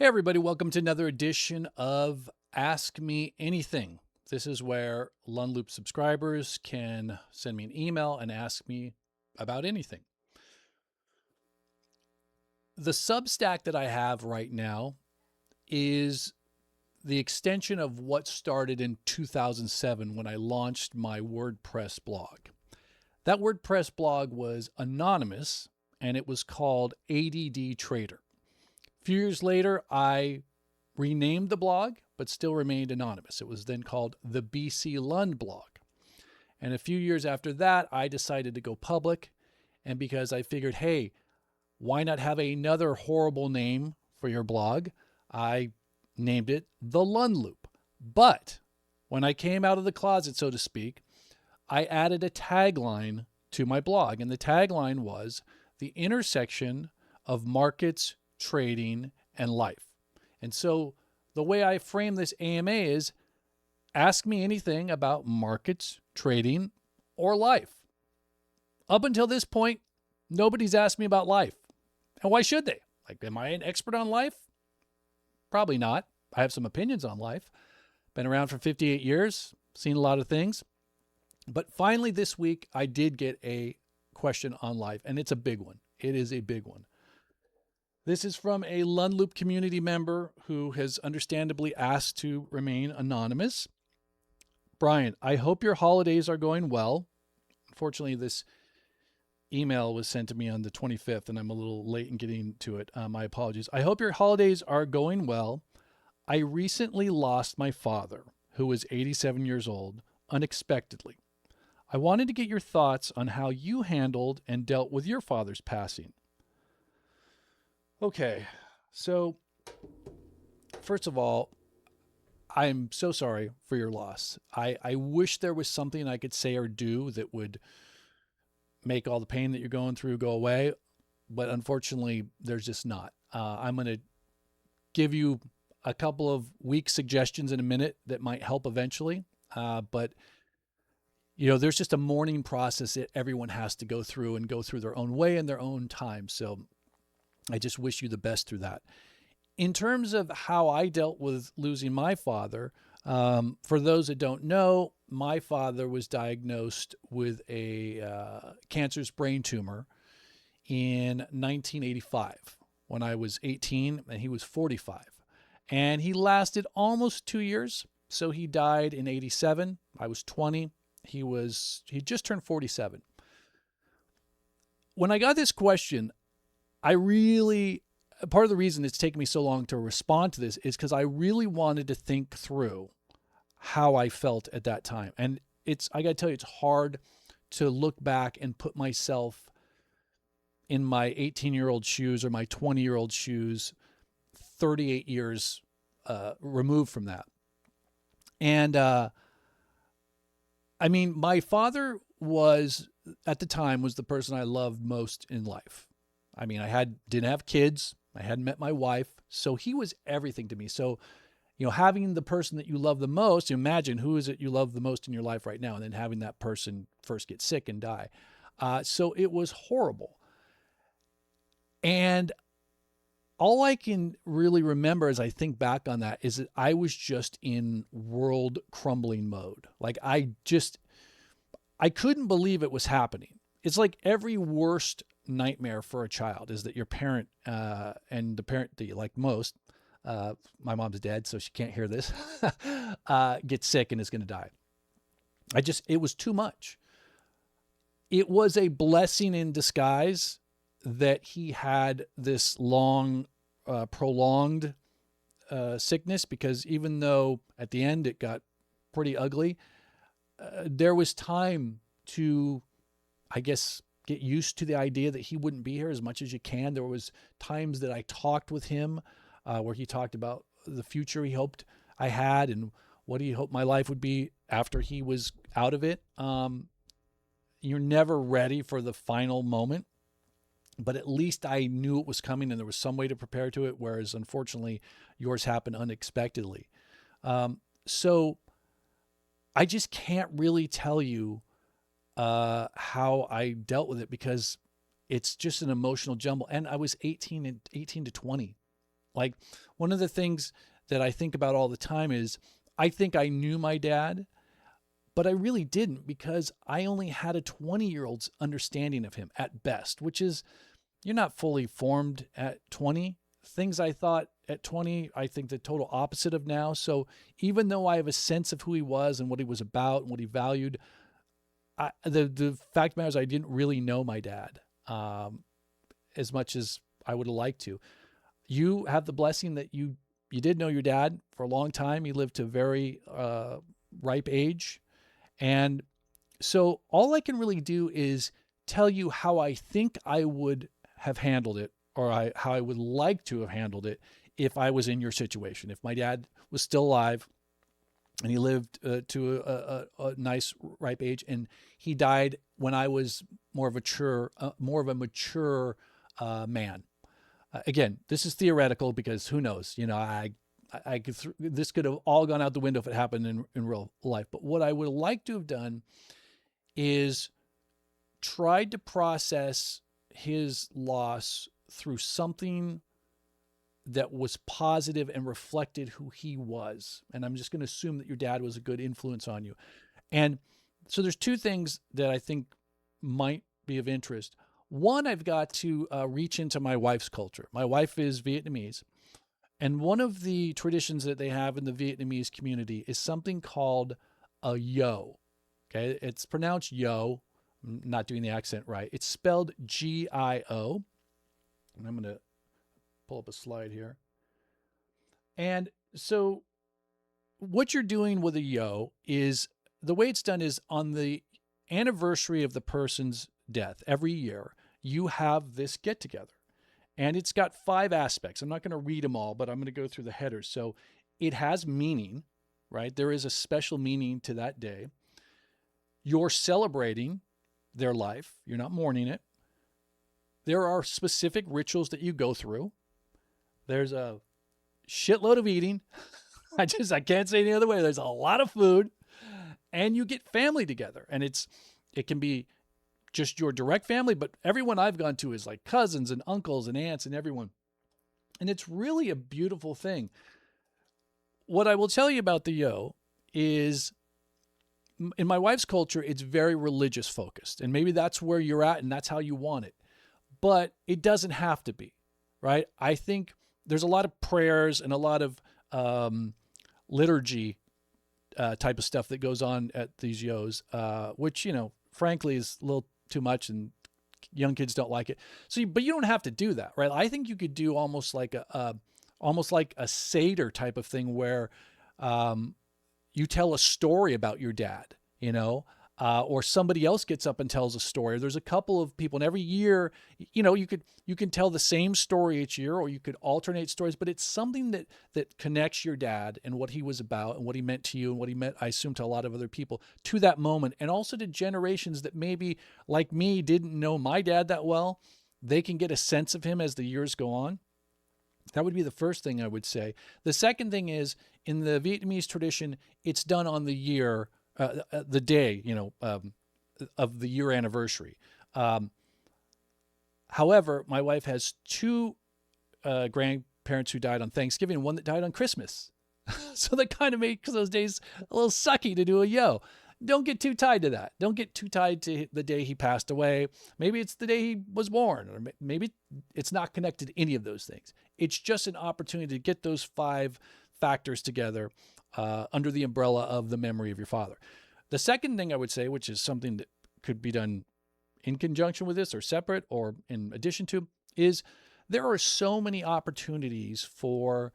Hey, everybody, welcome to another edition of Ask Me Anything. This is where Lunloop subscribers can send me an email and ask me about anything. The Substack that I have right now is the extension of what started in 2007 when I launched my WordPress blog. That WordPress blog was anonymous and it was called ADD Trader. A few years later, I renamed the blog, but still remained anonymous. It was then called the BC Lund blog. And a few years after that, I decided to go public. And because I figured, hey, why not have another horrible name for your blog? I named it The Lunloop. But when I came out of the closet, so to speak, I added a tagline to my blog. And the tagline was the intersection of markets, trading, and life. And so the way I frame this AMA is ask me anything about markets, trading, or life. Up until this point, nobody's asked me about life. And why should they? Like, am I an expert on life? Probably not. I have some opinions on life. Been around for 58 years, seen a lot of things. But finally this week, I did get a question on life, and it's a big one. It is a big one. This is from a Lunloop community member who has understandably asked to remain anonymous. Brian, I hope your holidays are going well. Unfortunately, this email was sent to me on the 25th, and I'm a little late in getting to it. My apologies. I hope your holidays are going well. I recently lost my father, who was 87 years old, unexpectedly. I wanted to get your thoughts on how you handled and dealt with your father's passing. Okay, so first of all, I'm so sorry for your loss. I wish there was something I could say or do that would make all the pain that you're going through go away, but unfortunately, there's just not. I'm going to give you a couple of weak suggestions in a minute that might help eventually, but there's just a mourning process that everyone has to go through and go through their own way in their own time. So I just wish you the best through that. In terms of how I dealt with losing my father, for those that don't know, my father was diagnosed with a cancerous brain tumor in 1985 when I was 18 and he was 45. And he lasted almost 2 years. So he died in 87. I was 20. He just turned 47. When I got this question, part of the reason it's taken me so long to respond to this is because I really wanted to think through how I felt at that time. And I got to tell you, it's hard to look back and put myself in my 18-year-old shoes or my 20-year-old shoes 38 years removed from that. And my father at the time was the person I loved most in life. I didn't have kids. I hadn't met my wife. So he was everything to me. So, having the person that you love the most, imagine who is it you love the most in your life right now, and then having that person first get sick and die. So it was horrible. And all I can really remember as I think back on that is that I was just in world crumbling mode. Like I couldn't believe it was happening. It's like every worst nightmare for a child is that your parent and the parent that you like most, my mom's dead, so she can't hear this, gets sick and is going to die. It was too much. It was a blessing in disguise that he had this long, prolonged sickness, because even though at the end it got pretty ugly, there was time to, I guess, get used to the idea that he wouldn't be here as much as you can. There was times that I talked with him where he talked about the future he hoped I had and what he hoped my life would be after he was out of it. You're never ready for the final moment, but at least I knew it was coming and there was some way to prepare to it, whereas unfortunately yours happened unexpectedly. So I just can't really tell you how I dealt with it, because it's just an emotional jumble. And I was 18 to 20. Like, one of the things that I think about all the time is I think I knew my dad, but I really didn't, because I only had a 20-year-old's understanding of him at best, which is, you're not fully formed at 20. Things I thought at 20, I think the total opposite of now. So even though I have a sense of who he was and what he was about and what he valued, the fact matters, I didn't really know my dad as much as I would have liked to. You have the blessing that you did know your dad for a long time. He lived to a very ripe age. And so all I can really do is tell you how I think I would have handled it, or how I would like to have handled it if I was in your situation. If my dad was still alive and he lived to a nice ripe age, and he died when I was more of a mature man. Again, this is theoretical, because who knows? I could this could have all gone out the window if it happened in real life. But what I would like to have done is tried to process his loss through something that was positive and reflected who he was. And I'm just going to assume that your dad was a good influence on you. And so there's two things that I think might be of interest. One, I've got to reach into my wife's culture. My wife is Vietnamese. And one of the traditions that they have in the Vietnamese community is something called a yo. Okay, it's pronounced yo. I'm not doing the accent right. It's spelled G-I-O. And I'm going to pull up a slide here. And so what you're doing with a yo is, the way it's done is, on the anniversary of the person's death every year, you have this get together. And it's got 5 aspects. I'm not going to read them all, but I'm going to go through the headers. So it has meaning, right? There is a special meaning to that day. You're celebrating their life. You're not mourning it. There are specific rituals that you go through. There's a shitload of eating. I can't say any other way. There's a lot of food, and you get family together, and it can be just your direct family, but everyone I've gone to is like cousins and uncles and aunts and everyone. And it's really a beautiful thing. What I will tell you about the yo is, in my wife's culture, it's very religious focused, and maybe that's where you're at and that's how you want it, but it doesn't have to be, right? I think there's a lot of prayers and a lot of liturgy type of stuff that goes on at these yos, which, frankly, is a little too much, and young kids don't like it. So, but you don't have to do that, right? I think you could do almost like a Seder type of thing, where you tell a story about your dad, or somebody else gets up and tells a story. There's a couple of people, and every year, you can tell the same story each year, or you could alternate stories, but it's something that connects your dad and what he was about and what he meant to you and what he meant, I assume, to a lot of other people, to that moment, and also to generations that maybe, like me, didn't know my dad that well. They can get a sense of him as the years go on. That would be the first thing I would say. The second thing is, in the Vietnamese tradition, it's done on the year, the day, of the year anniversary. However, my wife has 2 grandparents who died on Thanksgiving, and one that died on Christmas. So that kind of makes those days a little sucky to do a yo. Don't get too tied to that. Don't get too tied to the day he passed away. Maybe it's the day he was born, or maybe it's not connected to any of those things. It's just an opportunity to get those 5 factors together under the umbrella of the memory of your father. The second thing I would say, which is something that could be done in conjunction with this, or separate, or in addition to, is there are so many opportunities for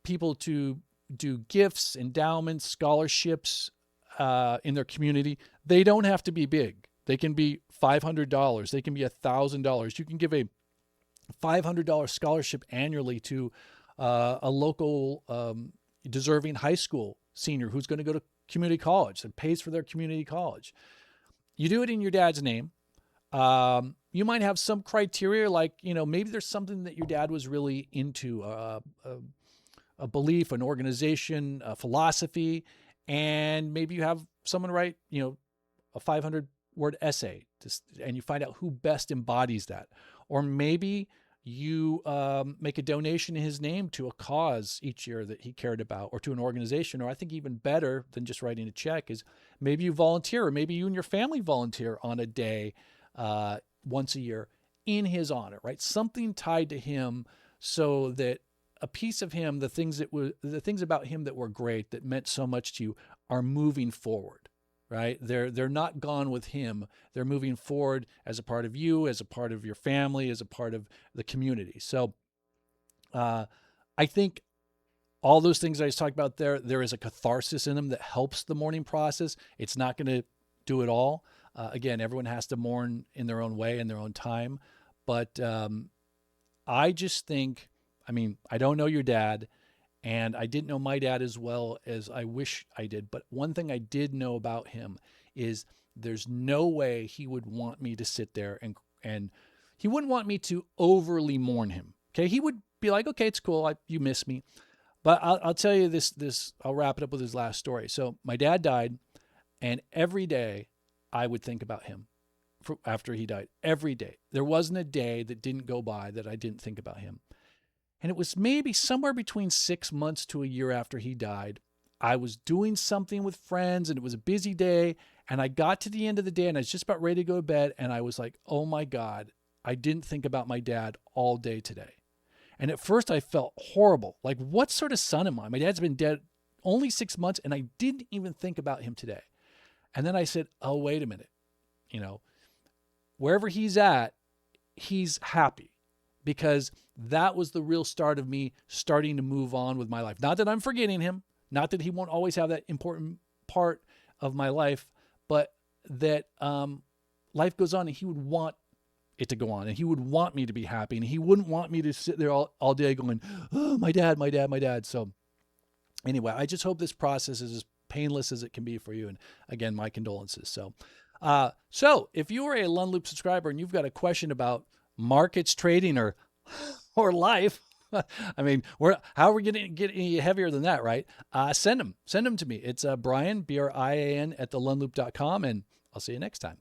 people to do gifts, endowments, scholarships in their community. They don't have to be big. They can be $500. They can be $1,000. You can give a $500 scholarship annually to a local deserving high school senior who's going to go to community college and pays for their community college. You do it in your dad's name. You might have some criteria, like, maybe there's something that your dad was really into, a belief, an organization, a philosophy, and maybe you have someone write, a 500-word essay, and you find out who best embodies that. Or maybe You make a donation in his name to a cause each year that he cared about, or to an organization. Or I think even better than just writing a check is maybe you volunteer, or maybe you and your family volunteer on a day once a year in his honor, right? Something tied to him, so that a piece of him, the things about him that were great, that meant so much to you, are moving forward, right? They're not gone with him. They're moving forward as a part of you, as a part of your family, as a part of the community. So I think all those things I just talked about there is a catharsis in them that helps the mourning process. It's not going to do it all. Again, everyone has to mourn in their own way, in their own time. But I just think, I mean, I don't know your dad, and I didn't know my dad as well as I wish I did. But one thing I did know about him is there's no way he would want me to sit there and he wouldn't want me to overly mourn him. Okay. He would be like, okay, it's cool. You miss me. But I'll tell you this, I'll wrap it up with his last story. So my dad died, and every day I would think about him after he died. Every day. There wasn't a day that didn't go by that I didn't think about him. And it was maybe somewhere between 6 months to a year after he died. I was doing something with friends, and it was a busy day. And I got to the end of the day, and I was just about ready to go to bed. And I was like, oh my God, I didn't think about my dad all day today. And at first I felt horrible. Like, what sort of son am I? My dad's been dead only 6 months, and I didn't even think about him today. And then I said, oh, wait a minute. Wherever he's at, he's happy, because that was the real start of me starting to move on with my life. Not that I'm forgetting him, not that he won't always have that important part of my life, but that life goes on, and he would want it to go on, and he would want me to be happy, and he wouldn't want me to sit there all day going, oh, my dad, my dad, my dad. So anyway, I just hope this process is as painless as it can be for you. And again, my condolences. So if you are a Lund Loop subscriber and you've got a question about markets, trading, or life, I mean, how are we going to get any heavier than that, right? Send them to me. It's Brian, Brian, @thelundloop.com, and I'll see you next time.